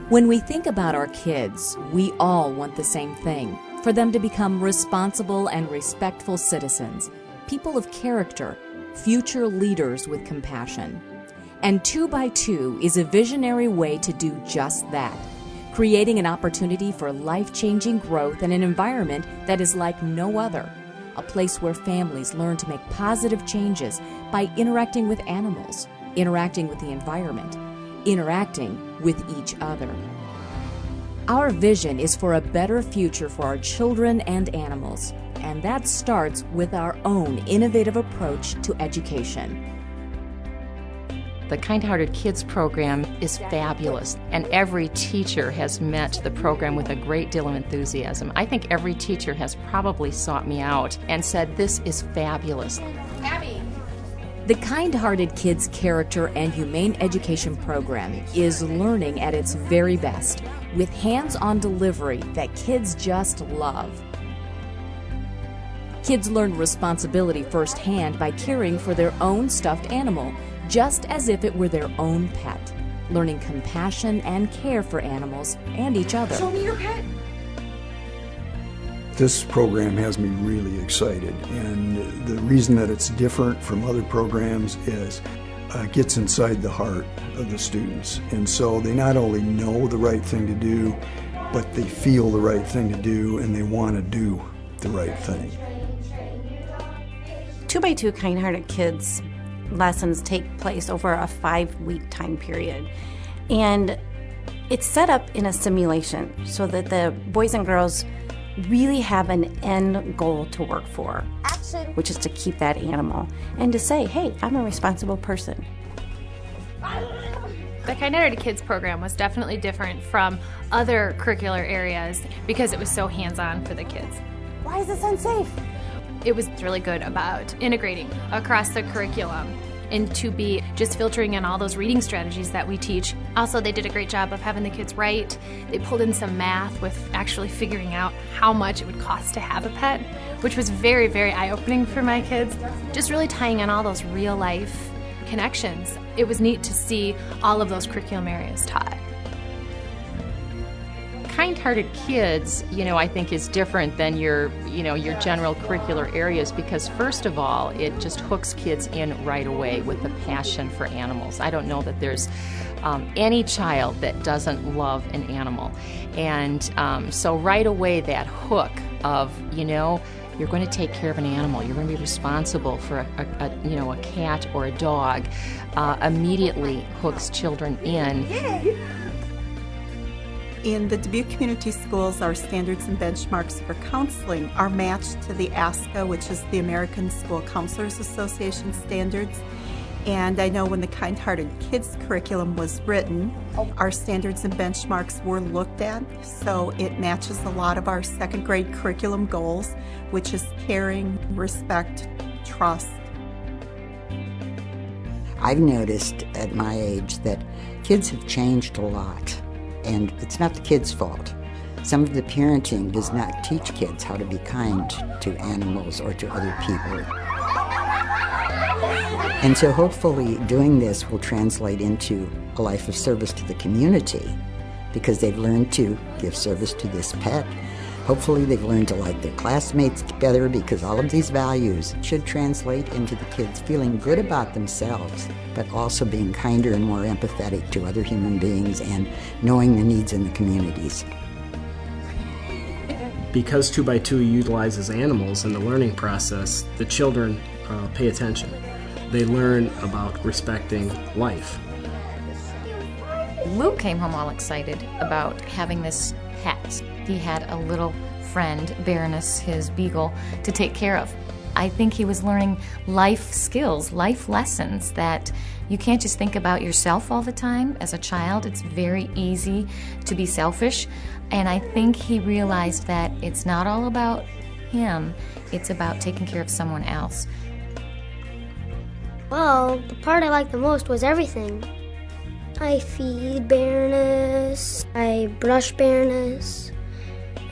When we think about our kids, we all want the same thing, for them to become responsible and respectful citizens, people of character, future leaders with compassion. And 2x2 is a visionary way to do just that, creating an opportunity for life-changing growth in an environment that is like no other, a place where families learn to make positive changes by interacting with animals, interacting with the environment, interacting with each other. Our vision is for a better future for our children and animals, and that starts with our own innovative approach to education. The Kind-Hearted Kids program is fabulous, and every teacher has met the program with a great deal of enthusiasm. I think every teacher has probably sought me out and said, "This is fabulous." Abby. The Kind-Hearted Kids Character and Humane Education program is learning at its very best, with hands-on delivery that kids just love. Kids learn responsibility firsthand by caring for their own stuffed animal, just as if it were their own pet, learning compassion and care for animals and each other. Show me your pet. This program has me really excited, and the reason that it's different from other programs is it gets inside the heart of the students. And so they not only know the right thing to do, but they feel the right thing to do, and they want to do the right thing. 2x2 Kind-Hearted Kids lessons take place over a 5-week time period. And it's set up in a simulation so that the boys and girls really have an end goal to work for, which is to keep that animal and to say, hey, I'm a responsible person. The Kind-Hearted Kids program was definitely different from other curricular areas because it was so hands-on for the kids. Why is this unsafe? It was really good about integrating across the curriculum and to be just filtering in all those reading strategies that we teach. Also, they did a great job of having the kids write. They pulled in some math with actually figuring out how much it would cost to have a pet, which was very, very eye-opening for my kids. Just really tying in all those real-life connections. It was neat to see all of those curriculum areas taught. Kind-Hearted Kids, I think is different than your general curricular areas because first of all, it just hooks kids in right away with the passion for animals. I don't know that there's any child that doesn't love an animal. And so right away that hook of, you're going to take care of an animal, you're going to be responsible for a cat or a dog, immediately hooks children in. In the Dubuque Community Schools, our standards and benchmarks for counseling are matched to the ASCA, which is the American School Counselors Association standards. And I know when the Kind-Hearted Kids curriculum was written, our standards and benchmarks were looked at, so it matches a lot of our second grade curriculum goals, which is caring, respect, trust. I've noticed at my age that kids have changed a lot. And it's not the kids' fault. Some of the parenting does not teach kids how to be kind to animals or to other people. And so hopefully doing this will translate into a life of service to the community because they've learned to give service to this pet. Hopefully they've learned to like their classmates better because all of these values should translate into the kids feeling good about themselves, but also being kinder and more empathetic to other human beings and knowing the needs in the communities. Because 2x2 utilizes animals in the learning process, the children pay attention. They learn about respecting life. Luke came home all excited about having this pet. He had a little friend, Baroness, his beagle, to take care of. I think he was learning life skills, life lessons that you can't just think about yourself all the time. As a child, it's very easy to be selfish. And I think he realized that it's not all about him, it's about taking care of someone else. Well, the part I liked the most was everything. I feed Baroness, I brush Baroness,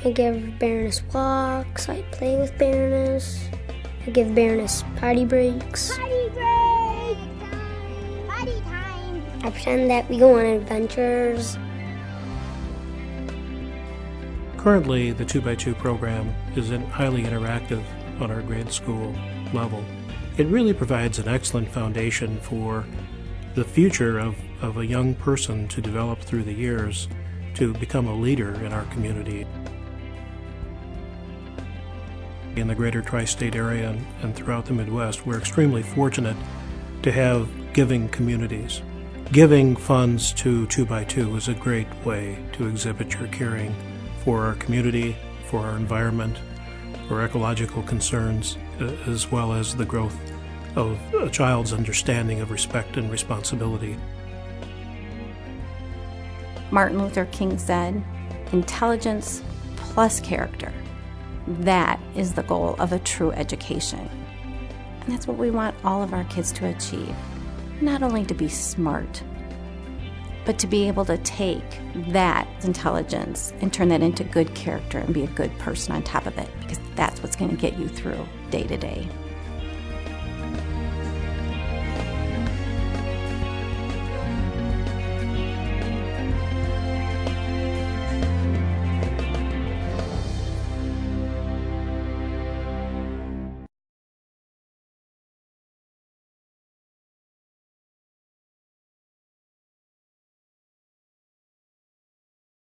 I give Baroness walks, I play with Baroness, I give Baroness potty breaks. Potty break! Potty time! I pretend that we go on adventures. Currently, the 2x2 program is highly interactive on our grade school level. It really provides an excellent foundation for the future of a young person to develop through the years to become a leader in our community. In the greater tri-state area and throughout the Midwest, we're extremely fortunate to have giving communities. Giving funds to 2x2 is a great way to exhibit your caring for our community, for our environment, for ecological concerns, as well as the growth of a child's understanding of respect and responsibility. Martin Luther King said, intelligence plus character. That is the goal of a true education. And that's what we want all of our kids to achieve. Not only to be smart, but to be able to take that intelligence and turn that into good character and be a good person on top of it, because that's what's going to get you through day to day.